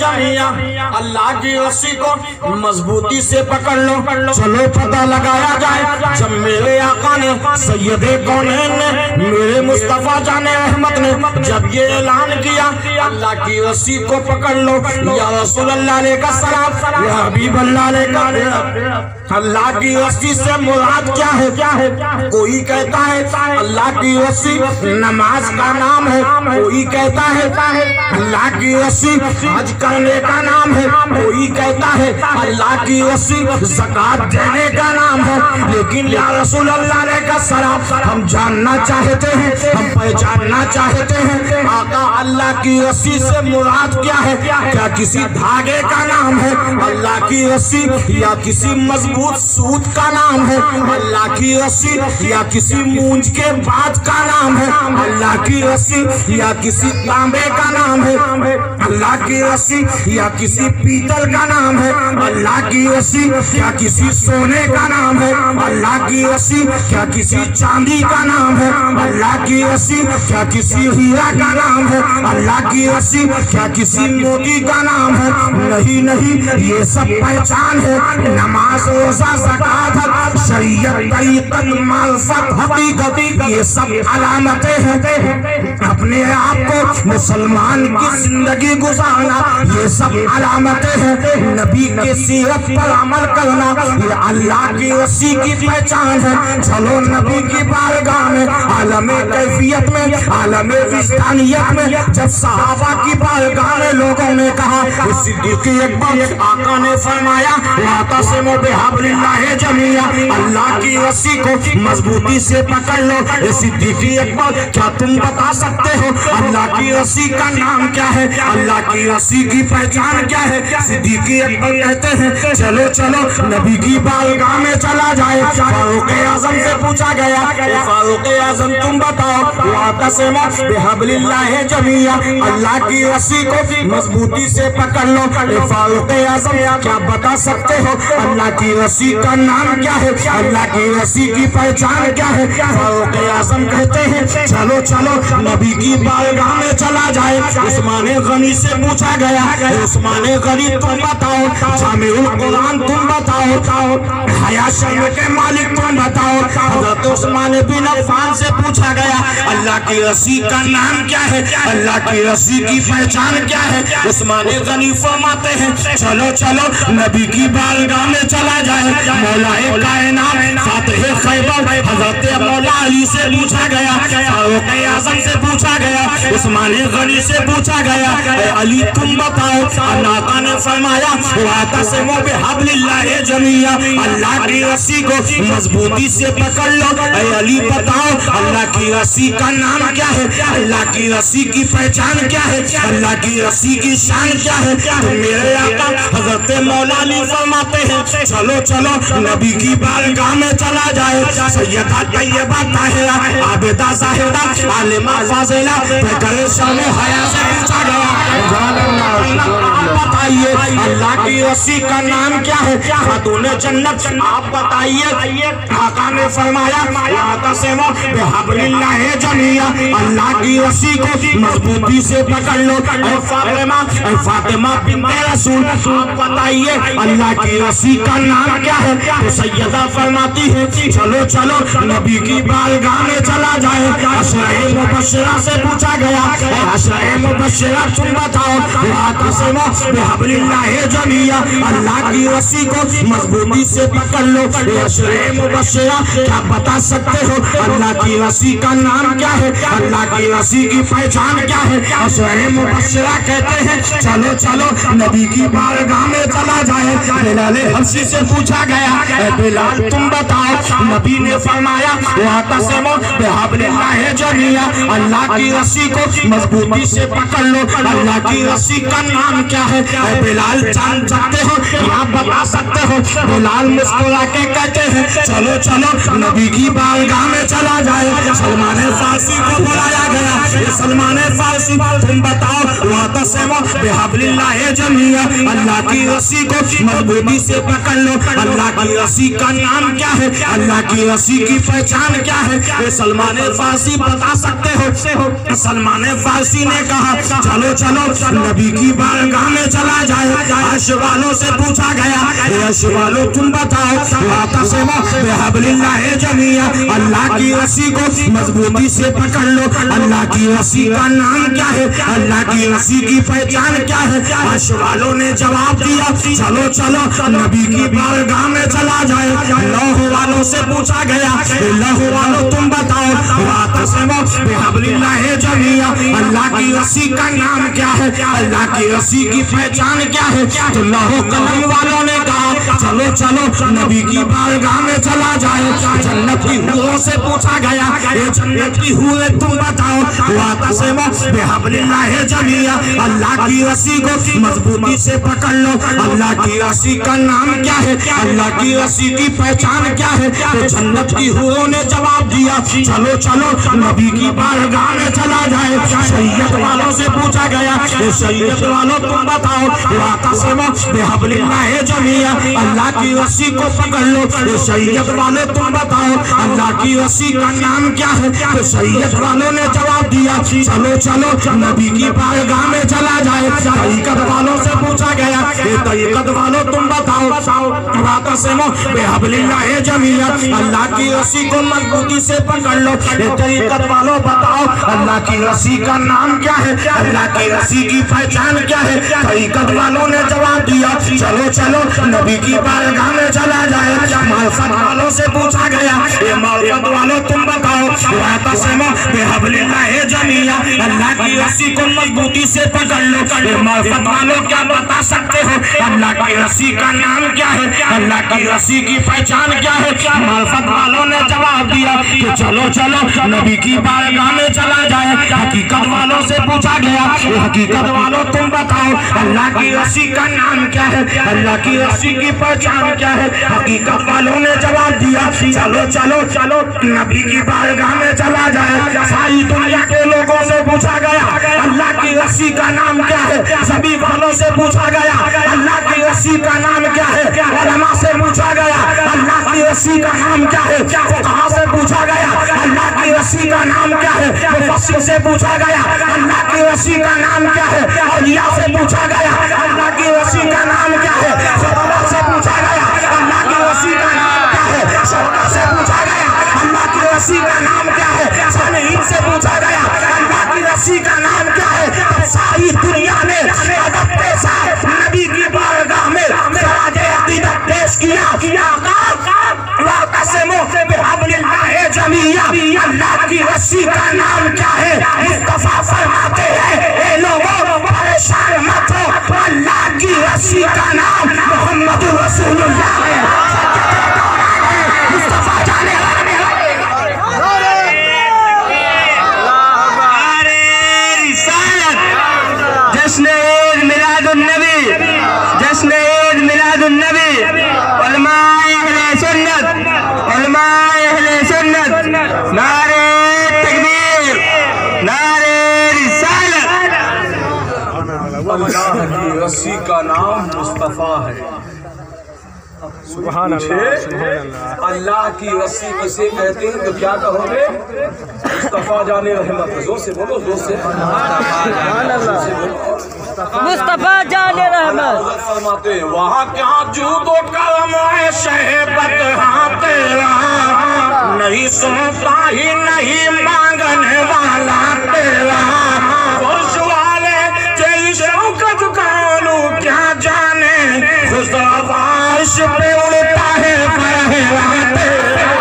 جمیعا، اللہ کی رسی کو مضبوطی سے پکڑ لو، چلو پتہ لگایا جائے جب میرے آقا نے سید کونین نے میرے مصطفیٰ جان احمد نے جب یہ اعلان کیا اللہ کی رسی کو پکڑ لو یا رسول اللہ علیہ السلام یا حبیب اللہ علیہ، اللہ کی رسی سے مراد کیا ہے؟ کوئی کہتا ہے اللہ کی رسی نماز کا نام ہے، کوئی کہتا ہے اللہ کی رسی حج کرنے کا نام ہے، کوئی کہتا ہے اللہ کی رسی زکات دینے کا نام ہے، لیکن یا رسول اللہ علیہ السلام ہم جاننا چاہتے ہیں، ہم پہچاننا چاہتے ہیں آقا اللہ کی رسی سے مراد کیا ہے؟ کیا کسی دھاگے کا نام ہے اللہ کی رسی، یا کسی مضبوط سوت کا نام ہے اللہ کی رسی، یا کسی مونج کے بات کا نام ہے اللہ کی رسی، یا کسی تانبے کا نام ہے اللہ کی رسی، یا کسی پیتل کا نام ہے اللہ کی رسی، کیا کسی سونے کا نام ہے اللہ کی رسی، کیا کسی چاندی کا نام ہے اللہ کی رسی، کیا کسی ہیرا کا نام ہے اللہ کی رسی، کیا کسی موتی کا نام ہے؟ نہیں نہیں، یہ سب پہچان ہے، نماز روزہ زکات حج شریعت طریقت معرفت حقیقت، یہ سب علامتیں ہیں اپنے آپ کو مسلمان کی زندگی گزارنا، یہ سب علامتیں ہیں نبی کی سیرت پر عمل کرنا، یہ اللہ کی رسی کی پہچان ہے۔ چلو نبی کی بارگاہ میں عالم کیفیت میں عالم وجدانیت میں جب صحابہ کی بارگاہ میں لوگوں نے کہا صدیق اکبر آقا نے فرمایا واعتصموا بحبل اللہ جمیعا، اللہ کی رسی کو مضبوطی سے پکڑ لو۔ صدیق اکبر کیا تم بتا سکتے ہو اللہ کی رسی کا نام کیا ہے؟ اللہ کی رسی کی پہچان کیا ہے؟ صدیق اکبر کہتے ہیں چلو چلو نبی کی بارگاہ میں چلا جائے۔ فاروق اعظم سے پوچھا گیا فاروق اعظم تم بتاؤ واعتصموا بحبل اللہ جمیعا، اللہ کی رسی کو مضبوطی سے پکڑ لو۔ فاروق اعظم کیا بتا سکتے ہو اللہ کی رسی کا نام کیا ہے؟ اللہ کی رسی کی پہچان کیا ہے؟ فاروق اعظم کہتے ہیں چلو چلو نبی کی بارگاہ میں چلا جائے۔ عثمان غنی سے پوچھا گیا عثمان غنی تم بتاؤ، جامع القرآن تم بتاؤ، حیات شریف کے مالک تم بتاؤ۔ حضرت عثمان بن عفان سے پوچھا گیا اللہ کی رسی کا نام کیا ہے؟ اللہ کی رسی کی پہچان کیا ہے؟ عثمان غنی فرماتے ہیں چلو چلو نبی کی بارگاہ میں چلا جائے۔ مولا کائنات فاتح خیبر حضرت مولا علی سے پوچھا گیا، فاروق اعظم سے پوچھا گیا، عثمان غنی سے پوچھا گیا اے علی تم بتاؤ۔ آقا نے فرمایا واعتصموا بحبل اللہ جمیعا، اللہ کی رسی کو مضبوطی سے پکڑ لو۔ اے علی بتاؤ اللہ کی رسی کا نام کیا ہے؟ اللہ کی رسی کی پہچان کیا ہے؟ اللہ کی رسی کی شان کیا ہے؟ تو میرے آقا حضرت مولا علی فرماتے ہیں چلو چلو نبی کی بارگاہ میں چلا جائے۔ سیدہ طیبہ طاہرہ عابدہ زاہدہ عالمہ فاضلہ بغیر شرم و حیا سے پوچھا گیا آپ بتائیے اللہ کی رسی کا نام کیا ہے؟ خاتون جنت آپ بتائیے۔ آقا نے فرمایا واعتصموا بحبل اللہ جمیعا، اللہ کی رسی کو مضبوطی سے پکڑ لو۔ اے فاطمہ بنت رسول آپ بتائیے اللہ کی رسی کا نام کیا ہے؟ تو سیدہ فرماتی ہے چلو چلو نبی کی بارگاہ میں چلا جائے۔ عشرہ مبشرہ سے پوچھا گیا عشرہ مبشرہ تم بتاؤ واعتصموا بحبل اللہ جمیعا، اللہ کی رسی کو مضبوطی سے پکڑ لو۔ عشرہ مبشرہ کیا بتا سکتے ہو اللہ کی رسی کا نام کیا ہے؟ اللہ کی رسی کی پہچان کیا ہے؟ عشرہ مبشرہ کہتے ہیں چلو چلو نبی کی بارگاہ میں چلا جائے۔ بلال حبشی سے پوچھا گیا اے بلال تم بتاؤ، نبی نے فرمایا واعتصموا بحبل اللہ جمیعا، اللہ کی رسی کو مضبوطی سے پکڑ لو۔ اللہ کی رسی کا نام کیا ہے؟ اے بلال جان سکتے ہو یا بتا سکتے ہو؟ بلال مسکرا کے کہتے ہیں چلو چلو نبی کی بارگاہ میں چلا جائے۔ سلمان فارسی کو بلایا گیا سلمان فارسی تم بتاؤ واعتصموا بحبل اللہ جمیعا، اللہ کی رسی کو مضبوطی سے پکڑ لو۔ اللہ کی رسی کا نام کیا ہے؟ اللہ کی رسی کی پہچان کیا ہے؟ یہ سلمان فارسی بتا سکتے ہو؟ سلمان فارسی نے کہا چلو چلو نبی کی بارگاہ میں چلا چلا جائے. عرش والوں سے پوچھا گیا عرش والوں تم بتاؤ واعتصموا بحبل اللہ جمیعا اللہ کی رسی کو مضبوطی سے پکڑ لو. اللہ کی رسی کا نام کیا ہے؟ اللہ کی رسی کی پہچان کیا ہے؟ عرش والوں نے جواب دیا چلو چلو نبی کی بارگاہ میں چلا جائے. لوح والوں سے پوچھا گیا لوح والوں تم بتاؤ واعتصموا بحبل اللہ جمیعا اللہ کی رسی کا نام کیا ہے؟ اللہ کی رسی کی پہچان کیا ہے؟ تو لوح قلم والوں نے کہا چلو چلو نبی کی بارگاہ میں چلا جائے. جنت کی حوروں سے پوچھا گیا اے جنت کی حوریں تم بتاؤ واعتصموا بحبل اللہ جمیعا اللہ کی رسی کو مضبوطی سے پکڑ لو. اللہ کی رسی کا نام کیا ہے؟ اللہ کی رسی کی پہچان کیا ہے؟ تو جنت کی حوروں نے جواب دیا چلو چلو نبی کی بارگاہ میں چلا جائے. شریعت والوں سے پوچھا گیا اے شریعت والوں تم بتاؤ واعتصموا بحبل اللہ جمیعا اللہ کی رسی کو پکڑ لو. شریعت والوں تم بتاؤ اللہ کی رسی کا نام کیا ہے؟ تو شریعت والوں نے جواب دیا چلو چلو نبی کی بارگاہ میں چلا جائے. طریقت والوں سے پوچھا گیا اے طریقت والوں تم بتاؤ واعتصموا بحبل اللہ جمیعا اللہ کی رسی کو مضبوطی سے پکڑ لو. طریقت والوں بتاؤ اللہ کی رسی کا نام کیا ہے؟ اللہ کی رسی کی پہچان کیا ہے؟ طریقت والوں نے جواب دیا چلو چلو نبی کی بارگاہ میں چلا جائے. معرفت والوں سے پوچھا گیا اے معرفت والوں تم بتاؤ واعتصموا بحبل اللہ جمیعا اللہ کی رسی کو مضبوطی سے پکڑ لو. معرفت والوں کیا بتا سکتے ہو اللہ کی رسی کا نام کیا ہے؟ اللہ کی رسی کی پہچان کیا ہے؟ معرفت والوں نے جواب دیا کہ چلو چلو نبی کی بارگاہ میں چلا جائے. حقیقت والوں سے پوچھا گیا حقیقت والوں تم بتاؤ اللہ کی رسی کا نام کیا ہے؟ اللہ کی رسی کی پہچان کیا ہے؟ حقیقت والوں نے جواب دیا چلو چلو چلو نبی کی بارگاہ میں چلا جائے. ساری دنیا کے لوگوں سے پوچھا گیا اللہ کی رسی کا نام کیا ہے؟ سبھی والوں سے پوچھا گیا اللہ کی رسی کا نام کیا ہے؟ علماء سے پوچھا گیا اللہ کی رسی کا نام کیا ہے؟ فقہاء سے پوچھا گیا اللہ کی رسی کا نام کیا ہے؟ مفسر سے پوچھا گیا اللہ کی رسی کا نام کیا ہے؟ اولیاء سے پوچھا گیا اللہ کی رسی کا نام کیا ہے؟ فقہاء سے پوچھا گیا اللہ کی رسی کا نام کیا ہے؟ شہداء سے پوچھا گیا اللہ کی رسی کا نام کیا ہے؟ صالحین سے پوچھا گیا اللہ کی رسی کا نام کیا ہے؟ ساری دنیا نے ادب کے ساتھ نبی کی بارگاہ میں خراج عقیدت پیش کیا واعتصموا بحبل اللہ جمیعا اللہ کی رسی کا نام کیا ہے؟ مصطفیٰ فرماتے ہیں اے لوگوں پریشان مت ہو اللہ کی رسی کا نام محمد رسول اللہ ہے. مصطفیٰ جانے جشن عید میلاد النبی جشن عید میلاد النبی علماء اہل سنت علماء اہل سنت نعرہ تکبیر نعرہ رسالت. اللہ کی رسی کا نام مصطفیٰ ہے. سبحان اللہ. اللہ کی رسی کسے کہتے ہیں تو کیا کہو گے؟ مصطفیٰ جان رحمت. زور سے بولو زور سے. مصطفیٰ جان رحمت. فرماتے ہیں وہاں کیا جود و کرم ہے شہبت ہاں تیرا نہیں سنتا ہی نہیں مانگنے والا تیرا. فرش والے تیری شوکت کانو کیا جانے خدا عرش پہ اڑتا ہے فرح تیرا.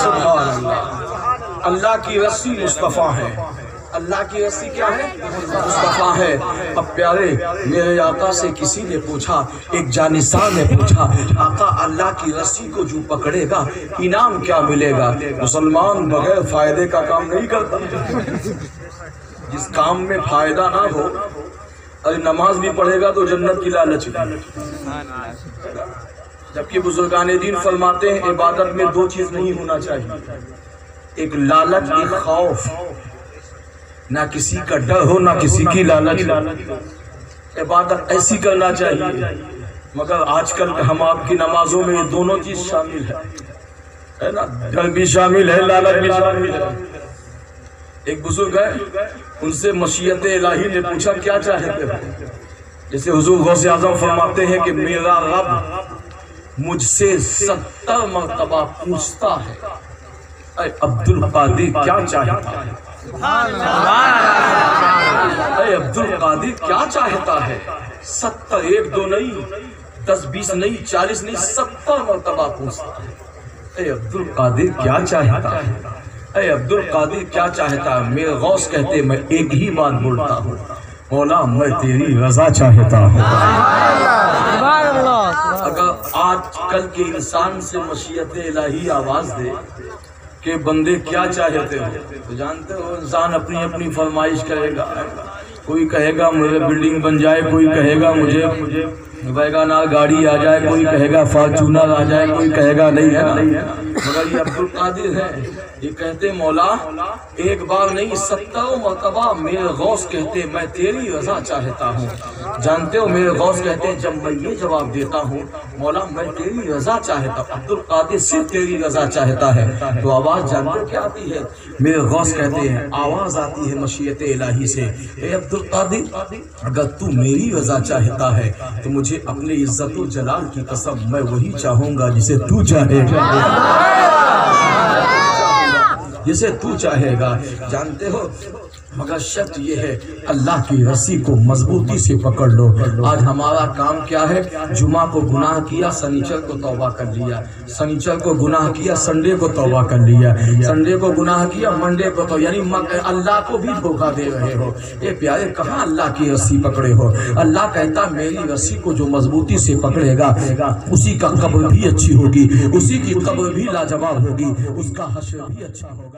سبحان اللہ. اللہ کی رسی مصطفیٰ ہے. اللہ کی رسی کیا ہے؟ مصطفیٰ ہے. اب پیارے میرے آقا سے کسی نے پوچھا ایک جانسار نے پوچھا آقا اللہ کی رسی کو جو پکڑے گا انعام کیا ملے گا؟ مسلمان بغیر فائدے کا کام نہیں کرتا. جس کام میں فائدہ نہ ہو ارے نماز بھی پڑھے گا تو جنت کی لالچ بھی. جبکہ بزرگان دین فرماتے ہیں عبادت میں دو چیز نہیں ہونا چاہیے. ایک لالچ ایک خوف. نہ کسی کا ڈر ہو نہ کسی کی لالچ. عبادت ایسی کرنا چاہیے. مگر آج کل ہم آپ کی نمازوں میں یہ دونوں چیز شامل ہے نا. ڈر بھی شامل ہے لالچ بھی شامل ہے. ایک بزرگ ہے ان سے مشیت الہی نے پوچھا کیا چاہتے ہو؟ جیسے حضور غوث اعظم فرماتے ہیں کہ میرا رب مجھ سے 70 مرتبہ پوچھتا ہے اے عبد القادر کیا چاہتا ہے، اے عبد القادر کیا چاہتا ہے، 70 1 2 نہیں 10 20 نہیں 40 نہیں 70 مرتبہ پوچھتا ہے، اے عبد القادر کیا چاہتا ہے، اے عبد القادر کیا چاہتا ہے۔ میرے غوث کہتے میں ایک ہی بات بولتا ہوں، مولا میں تیری رضا چاہتا ہوں۔ اگر آج کل کے انسان سے مشیت الہی آواز دے کہ بندے کیا چاہتے ہو، تو جانتے ہو انسان اپنی اپنی فرمائش کرے گا۔ کوئی کہے گا مجھے بلڈنگ بن جائے، کوئی کہے گا مجھے ویگانار گاڑی آ جائے، کوئی کہے گا فارچونر آ جائے، کوئی کہے گا نہیں ہے۔ مگر یہ عبد القادر ہے، یہ کہتے مولا ایک بار نہیں 70 مرتبہ میرے غوث کہتے میں تیری رضا چاہتا ہوں۔ جانتے ہو میرے غوث کہتے جب میں یہ جواب دیتا ہوں مولا میں تیری رضا چاہتا ہوں، عبد القادر صرف تیری رضا چاہتا ہے، تو آواز جانتے ہو کیا آتی ہے؟ میرے غوث کہتے ہیں آواز آتی ہے مشیت الہی سے، اے عبد القادر اگر تو میری رضا چاہتا ہے تو مجھے اپنے عزت و جلال کی قسم میں وہی چاہوں گا جسے تو چاہے گا، جسے تو چاہے گا۔ جانتے ہو مگر شرط یہ ہے اللہ کی رسی کو مضبوطی سے پکڑ لو۔ آج ہمارا کام کیا ہے؟ جمعہ کو گناہ کیا سنیچر کو توبہ کر لیا، سنیچر کو گناہ کیا سنڈے کو توبہ کر لیا، سنڈے کو گناہ کیا منڈے کو تو یعنی اللہ کو بھی دھوکہ دے رہے ہو۔ اے پیارے کہاں اللہ کی رسی پکڑے ہو؟ اللہ کہتا میری رسی کو جو مضبوطی سے پکڑے گا اسی کا قبر بھی اچھی ہوگی، اسی کی قبر بھی لاجواب ہوگی، اس کا حشر بھی اچھا ہوگا۔